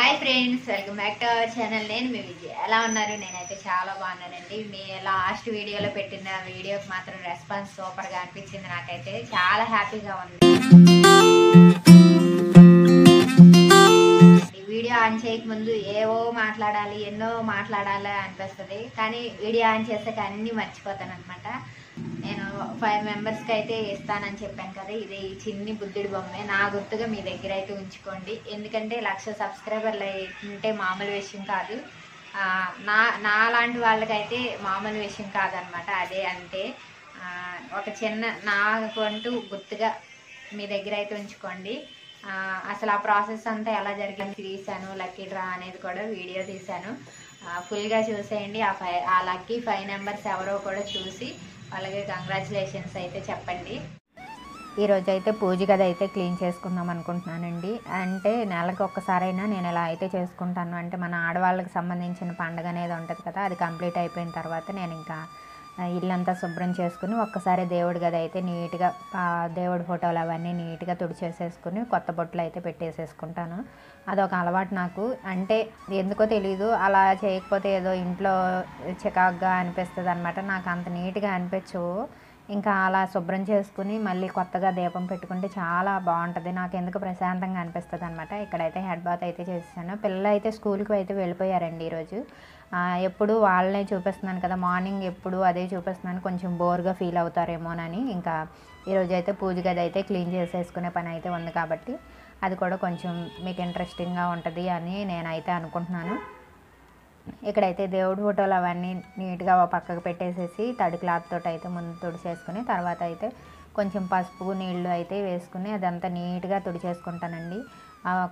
Hi friends, welcome back to our channel. నేను మీ విజయ్. ఎలా ఉన్నారు? నేనైతే చాలా బాగున్నానండి. మీ లాస్ట్ వీడియోలో పెట్టిన వీడియోకి మాత్రం రెస్పాన్స్ సూపర్గా అనిపించింది. నాకైతే చాలా హ్యాపీగా ఉంది. వీడియో ఆన్ చేయకముందు ఏవో మాట్లాడాలి, ఎన్నో మాట్లాడాలి అనిపిస్తుంది. కానీ వీడియో ఆన్ చేసాక అన్నీ మర్చిపోతాను అనమాట. నేను 5 మెంబర్స్కి అయితే ఇస్తానని చెప్పాను కదా, ఇది చిన్ని బుద్ధుడి బొమ్మే. నా గుర్తుగా మీ దగ్గర అయితే ఉంచుకోండి. ఎందుకంటే 1,00,000 సబ్స్క్రైబర్లు ఉంటే మామూలు విషయం కాదు. నా లాంటి వాళ్ళకైతే మామూలు విషయం కాదనమాట. అదే అంటే ఒక చిన్న నాకంటూ గుర్తుగా మీ దగ్గర అయితే ఉంచుకోండి. అసలు ఆ ప్రాసెస్ అంతా ఎలా జరిగింది తీశాను. లక్కీ డ్రా అనేది కూడా వీడియో తీశాను. ఫుల్గా చూసేయండి. ఆ లక్కీ 5 మెంబర్స్ ఎవరో కూడా చూసి వాళ్ళకి కంగ్రాచులేషన్స్ అయితే చెప్పండి. ఈరోజు అయితే పూజ గది అయితే క్లీన్ చేసుకుందాం అనుకుంటున్నానండి. అంటే నెలకు ఒక్కసారైనా నేను ఇలా అయితే చేసుకుంటాను. అంటే మన ఆడవాళ్ళకి సంబంధించిన పండుగ అనేది ఉంటుంది కదా, అది కంప్లీట్ అయిపోయిన తర్వాత నేను ఇంకా ఇల్లంతా శుభ్రం చేసుకుని ఒక్కసారి దేవుడి గది అయితే నీట్గా దేవుడి ఫోటోలు అవన్నీ నీట్గా తుడిచేసేసుకుని కొత్త బొట్లు అయితే పెట్టేసేసుకుంటాను. అదొక అలవాటు నాకు. అంటే ఎందుకో తెలీదు, అలా చేయకపోతే ఏదో ఇంట్లో చికాకుగా అనిపిస్తుంది అనమాట. నాకు అంత నీట్గా అనిపించవు. ఇంకా అలా శుభ్రం చేసుకుని మళ్ళీ కొత్తగా దీపం పెట్టుకుంటే చాలా బాగుంటుంది. నాకు ఎందుకు ప్రశాంతంగా అనిపిస్తుంది అనమాట. ఇక్కడైతే హెడ్ బాత్ అయితే చేసాను. పిల్లలు అయితే స్కూల్కి అయితే వెళ్ళిపోయారండి ఈరోజు. ఎప్పుడు వాళ్ళనే చూపిస్తున్నాను కదా, మార్నింగ్ ఎప్పుడు అదే చూపిస్తున్నాను, కొంచెం బోర్గా ఫీల్ అవుతారేమోనని ఇంకా ఈరోజు అయితే పూజ గది అయితే క్లీన్ చేసేసుకునే పని అయితే ఉంది కాబట్టి అది కూడా కొంచెం మీకు ఇంట్రెస్టింగ్గా ఉంటుంది అని నేనైతే అనుకుంటున్నాను. ఇక్కడైతే దేవుడి ఫోటోలు అవన్నీ నీట్గా పక్కకు పెట్టేసేసి తడి క్లాత్ తోటి అయితే ముందు తుడిచేసుకుని తర్వాత అయితే కొంచెం పసుపు నీళ్ళు అయితే వేసుకుని అదంతా నీట్గా తుడిచేసుకుంటానండి.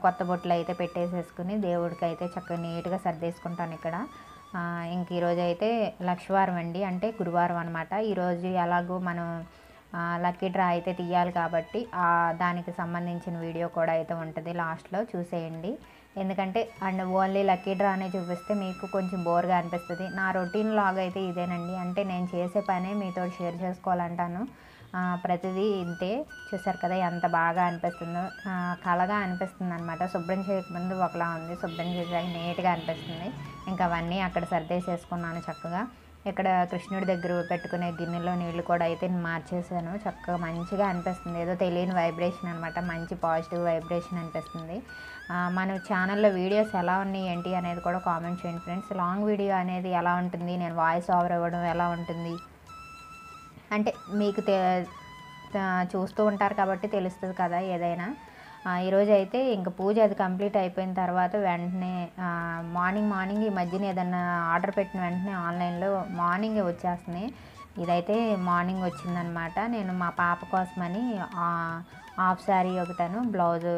కొత్త బొట్లు అయితే పెట్టేసేసుకుని దేవుడికి అయితే చక్కగా నీట్గా సర్దేసుకుంటాను ఇక్కడ. ఇంక ఈరోజు అయితే లక్షవారం అండి, అంటే గురువారం అనమాట. ఈరోజు ఎలాగో మనం లక్కీ డ్రా అయితే తీయాలి కాబట్టి దానికి సంబంధించిన వీడియో కూడా అయితే ఉంటుంది, లాస్ట్లో చూసేయండి. ఎందుకంటే అండ్ ఓన్లీ లక్కీ డ్రా అనే చూపిస్తే మీకు కొంచెం బోర్గా అనిపిస్తుంది. నా రొటీన్ లాగ్ అయితే ఇదేనండి. అంటే నేను చేసే పనే మీతో షేర్ చేసుకోవాలంటాను. ప్రతిదీ ఇంతే. చూసారు కదా ఎంత బాగా అనిపిస్తుందో, కళగా అనిపిస్తుంది అనమాట. శుభ్రం చేయకముందు ఒకలా ఉంది, శుభ్రం చేసాక నీట్గా అనిపిస్తుంది. ఇంకా అవన్నీ అక్కడ సర్దేసేసుకున్నాను చక్కగా. ఇక్కడ కృష్ణుడి దగ్గర పెట్టుకునే గిన్నెలో నీళ్ళు కూడా అయితే మార్చేసాను. చక్కగా మంచిగా అనిపిస్తుంది. ఏదో తెలియని వైబ్రేషన్ అనమాట, మంచి పాజిటివ్ వైబ్రేషన్ అనిపిస్తుంది. మన ఛానల్లో వీడియోస్ ఎలా ఉన్నాయి ఏంటి అనేది కూడా కామెంట్ చేయండి ఫ్రెండ్స్. లాంగ్ వీడియో అనేది ఎలా ఉంటుంది, నేను వాయిస్ ఓవర్ ఇవ్వడం ఎలా ఉంటుంది అంటే మీకు చూస్తూ ఉంటారు కాబట్టి తెలుస్తుంది కదా ఏదైనా. ఈరోజు అయితే ఇంకా పూజ అది కంప్లీట్ అయిపోయిన తర్వాత వెంటనే మార్నింగ్ ఈ మధ్యన ఏదన్నా ఆర్డర్ పెట్టిన వెంటనే ఆన్లైన్లో మార్నింగే వచ్చేస్తున్నాయి. ఇదైతే మార్నింగ్ వచ్చిందనమాట. నేను మా పాప కోసమని హాఫ్ శారీ ఒకటను బ్లౌజ్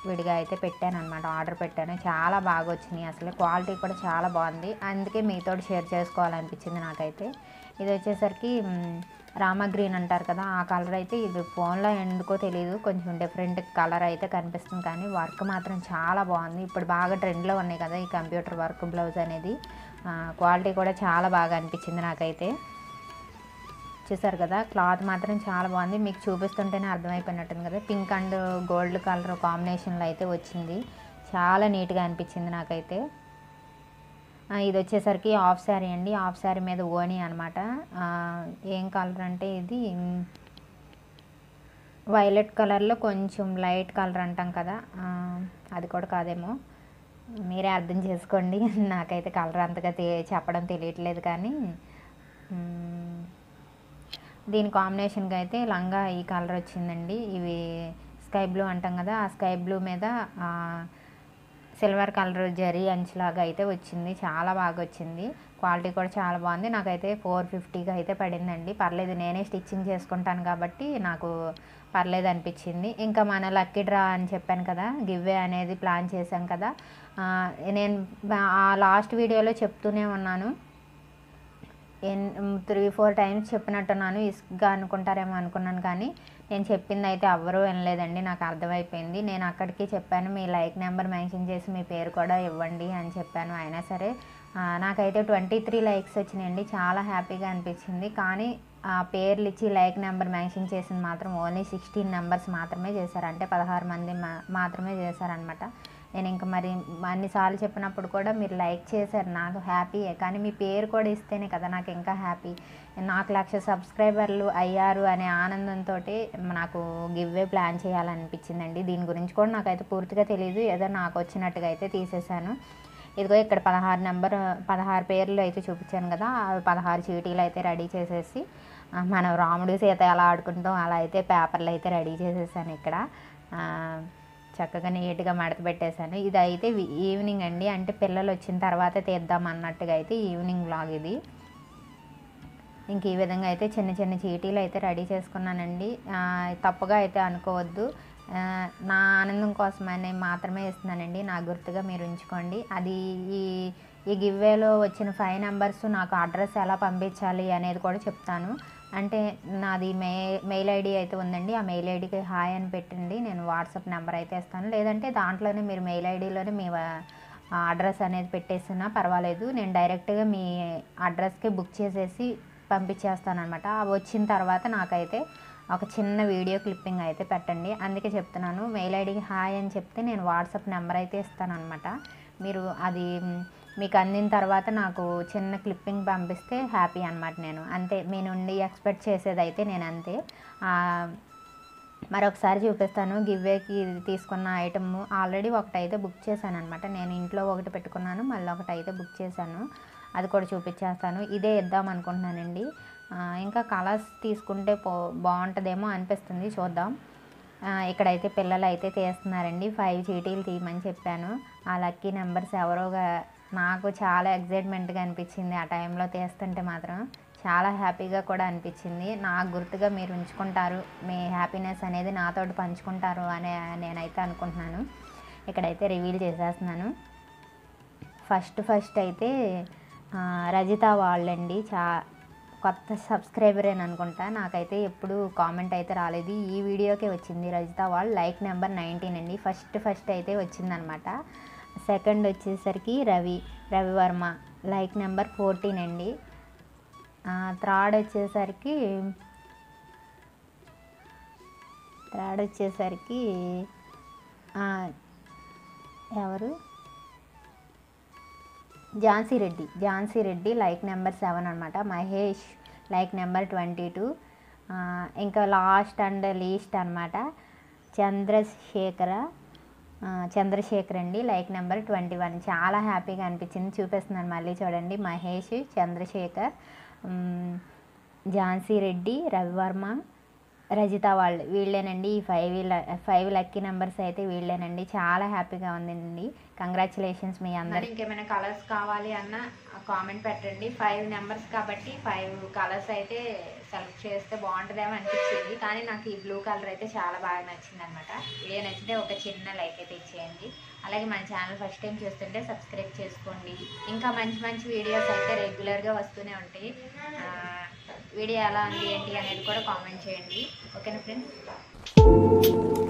విడిగా అయితే పెట్టాను అనమాట, ఆర్డర్ పెట్టాను. చాలా బాగా వచ్చినాయి, అసలు క్వాలిటీ కూడా చాలా బాగుంది. అందుకే మీతో షేర్ చేసుకోవాలనిపించింది నాకైతే. ఇది వచ్చేసరికి రామా గ్రీన్ అంటారు కదా, ఆ కలర్ అయితే ఇది ఫోన్లో ఎందుకో తెలియదు కొంచెం డిఫరెంట్ కలర్ అయితే కనిపిస్తుంది, కానీ వర్క్ మాత్రం చాలా బాగుంది. ఇప్పుడు బాగా ట్రెండ్లో ఉన్నాయి కదా ఈ కంప్యూటర్ వర్క్ బ్లౌజ్ అనేది. క్వాలిటీ కూడా చాలా బాగా అనిపించింది నాకైతే. చూసారు కదా క్లాత్ మాత్రం చాలా బాగుంది. మీకు చూపిస్తుంటేనే అర్థమైపోయినట్టుంది కదా, పింక్ అండ్ గోల్డ్ కలర్ కాంబినేషన్లో అయితే వచ్చింది. చాలా నీట్గా అనిపించింది నాకైతే. ఇది వచ్చేసరికి హాఫ్ శారీ అండి. హాఫ్ శారీ మీద ఓనీ అనమాట. ఏం కలర్ అంటే ఇది వైలెట్ కలర్లో కొంచెం లైట్ కలర్ అంటాం కదా, అది కూడా కాదేమో, మీరే అర్థం చేసుకోండి. నాకైతే కలర్ అంతగా చెప్పడం తెలియట్లేదు, కానీ దీని కాంబినేషన్గా అయితే లంగా ఈ కలర్ వచ్చిందండి. ఇవి స్కై బ్లూ అంటాం కదా, ఆ స్కై బ్లూ మీద సిల్వర్ కలర్ జరీ అంచులాగా అయితే వచ్చింది. చాలా బాగా వచ్చింది, క్వాలిటీ కూడా చాలా బాగుంది. నాకైతే 450గా అయితే పడిందండి. పర్లేదు, నేనే స్టిచ్చింగ్ చేసుకుంటాను కాబట్టి నాకు పర్లేదు అనిపించింది. ఇంకా మన లక్కీ డ్రా అని చెప్పాను కదా, గివ్వే అనేది ప్లాన్ చేశాం కదా, నేను ఆ లాస్ట్ వీడియోలో చెప్తూనే ఉన్నాను. 3-4 టైమ్స్ చెప్పినట్టున్నాను. ఇసుగ్గా అనుకుంటారేమో అనుకున్నాను, కానీ నేను చెప్పింది అయితే ఎవ్వరూ వినలేదండి. నాకు అర్థమైపోయింది. నేను అక్కడికి చెప్పాను మీ లైక్ నెంబర్ మెన్షన్ చేసి మీ పేరు కూడా ఇవ్వండి అని చెప్పాను. అయినా సరే నాకైతే 23 లైక్స్ వచ్చినాయండి. చాలా హ్యాపీగా అనిపించింది. కానీ పేర్లు ఇచ్చి లైక్ నెంబర్ మెన్షన్ చేసింది మాత్రం ఓన్లీ 16 నెంబర్స్ మాత్రమే చేశారు. అంటే 16 మంది మాత్రమే చేశారనమాట. నేను ఇంకా మరి అన్నిసార్లు చెప్పినప్పుడు కూడా మీరు లైక్ చేశారు, నాకు హ్యాపీయే. కానీ మీ పేరు కూడా ఇస్తేనే కదా నాకు ఇంకా హ్యాపీ. నాకు 1,00,000 సబ్స్క్రైబర్లు అయ్యారు అనే ఆనందంతో నాకు గివ్వే ప్లాన్ చేయాలనిపించిందండి. దీని గురించి కూడా నాకైతే పూర్తిగా తెలియదు, ఏదో నాకు వచ్చినట్టుగా అయితే తీసేశాను. ఇదిగో ఇక్కడ 16 పేర్లు అయితే చూపించాను కదా, 16 చీటీలు అయితే రెడీ చేసేసి మనం రాముడు సీత ఎలా ఆడుకుంటాం అలా అయితే పేపర్లు అయితే రెడీ చేసేసాను. ఇక్కడ చక్కగా నీట్గా మడత పెట్టేశాను. ఇది అయితే ఈవినింగ్ అండి, అంటే పిల్లలు వచ్చిన తర్వాత తీద్దాం అన్నట్టుగా అయితే ఈవినింగ్ వ్లాగ్ ఇది. ఇంక ఈ విధంగా అయితే చిన్న చిన్న చీటీలు అయితే రెడీ చేసుకున్నానండి. తప్పుగా అయితే అనుకోవద్దు, నా ఆనందం కోసమని మాత్రమే ఇస్తున్నానండి, నా గుర్తుగా మీరు ఉంచుకోండి. అది ఈ గివ్వేలో వచ్చిన 5 నెంబర్స్ నాకు అడ్రస్ ఎలా పంపించాలి అనేది కూడా చెప్తాను. అంటే నాది మెయిల్ ఐడి అయితే ఉందండి, ఆ మెయిల్ ఐడికి హాయ్ అని పెట్టండి, నేను వాట్సాప్ నెంబర్ అయితే ఇస్తాను. లేదంటే దాంట్లోనే మీరు మెయిల్ ఐడిలోనే మీ అడ్రస్ అనేది పెట్టేసినా పర్వాలేదు, నేను డైరెక్ట్గా మీ అడ్రస్కి బుక్ చేసేసి పంపించేస్తాను అనమాట. అవి వచ్చిన తర్వాత నాకైతే ఒక చిన్న వీడియో క్లిప్పింగ్ అయితే పెట్టండి. అందుకే చెప్తున్నాను, మెయిల్ ఐడికి హాయ్ అని చెప్తే నేను వాట్సాప్ నెంబర్ అయితే ఇస్తాను అనమాట. మీరు అది మీకు అందిన తర్వాత నాకు చిన్న క్లిప్పింగ్ పంపిస్తే హ్యాపీ అనమాట. నేను అంతే, మీ నుండి ఎక్స్పెక్ట్ చేసేది అయితే నేను అంతే. మరొకసారి చూపిస్తాను. గివ్వేకి తీసుకున్న ఐటమ్ ఆల్రెడీ ఒకటైతే బుక్ చేశాను అనమాట. నేను ఇంట్లో ఒకటి పెట్టుకున్నాను, మళ్ళీ ఒకటి అయితే బుక్ చేశాను, అది కూడా చూపించేస్తాను. ఇదే ఇద్దాం అనుకుంటున్నానండి. ఇంకా కలర్స్ తీసుకుంటే బాగుంటుందేమో అనిపిస్తుంది, చూద్దాం. ఇక్కడైతే పిల్లలు అయితే తీస్తున్నారండి, 5 చీటీలు తీయమని చెప్పాను. ఆ లక్కీ నెంబర్స్ ఎవరోగా నాకు చాలా ఎగ్జైట్మెంట్గా అనిపించింది. ఆ టైంలో తీస్తుంటే మాత్రం చాలా హ్యాపీగా కూడా అనిపించింది. నాకు గుర్తుగా మీరు ఉంచుకుంటారు, మీ హ్యాపీనెస్ అనేది నాతోటి పంచుకుంటారు అని నేనైతే అనుకుంటున్నాను. ఇక్కడైతే రివీల్ చేసేస్తున్నాను. ఫస్ట్ అయితే రజిత వాళ్ళండి, కొత్త సబ్స్క్రైబర్ అని అనుకుంటా, నాకైతే ఎప్పుడు కామెంట్ అయితే రాలేదు, ఈ వీడియోకే వచ్చింది. రజిత వాళ్ళు లైక్ నెంబర్ 19 అండి. ఫస్ట్ అయితే వచ్చిందనమాట. సెకండ్ వచ్చేసరికి రవివర్మ లైక్ నెంబర్ 14 అండి. థర్డ్ వచ్చేసరికి ఎవరు, ఝాన్సీ రెడ్డి లైక్ నెంబర్ 7 అనమాట. Mahesh like number 22. ఇంకా లాస్ట్ అండ్ లీస్ట్ అనమాట చంద్రశేఖర్ అండి లైక్ నెంబర్ 21. చాలా హ్యాపీగా అనిపించింది, చూపిస్తున్నాను మళ్ళీ చూడండి. మహేష్, చంద్రశేఖర్, ఝాన్సీ రెడ్డి, రవివర్మ, రజిత వాళ్ళు వీళ్ళేనండి. ఈ 5 లక్కీ నెంబర్స్ అయితే వీళ్ళేనండి. చాలా హ్యాపీగా ఉందండి. కంగ్రాచులేషన్స్ మీ అందరు. ఇంకేమైనా కలర్స్ కావాలి అన్న కామెంట్ పెట్టండి. 5 నెంబర్స్ కాబట్టి 5 కలర్స్ అయితే సెలెక్ట్ చేస్తే బాగుంటుందేమో అనిపించింది, కానీ నాకు ఈ బ్లూ కలర్ అయితే చాలా బాగా నచ్చింది అనమాట. వీడియో నచ్చితే ఒక చిన్న లైక్ అయితే ఇచ్చేయండి. అలాగే మన ఛానల్ ఫస్ట్ టైం చూస్తుంటే సబ్స్క్రైబ్ చేసుకోండి. ఇంకా మంచి వీడియోస్ అయితే రెగ్యులర్గా వస్తూనే ఉంటాయి. వీడియో ఎలా ఉంది ఏంటి అనేది కూడా కామెంట్ చేయండి. ఓకేనా ఫ్రెండ్స్?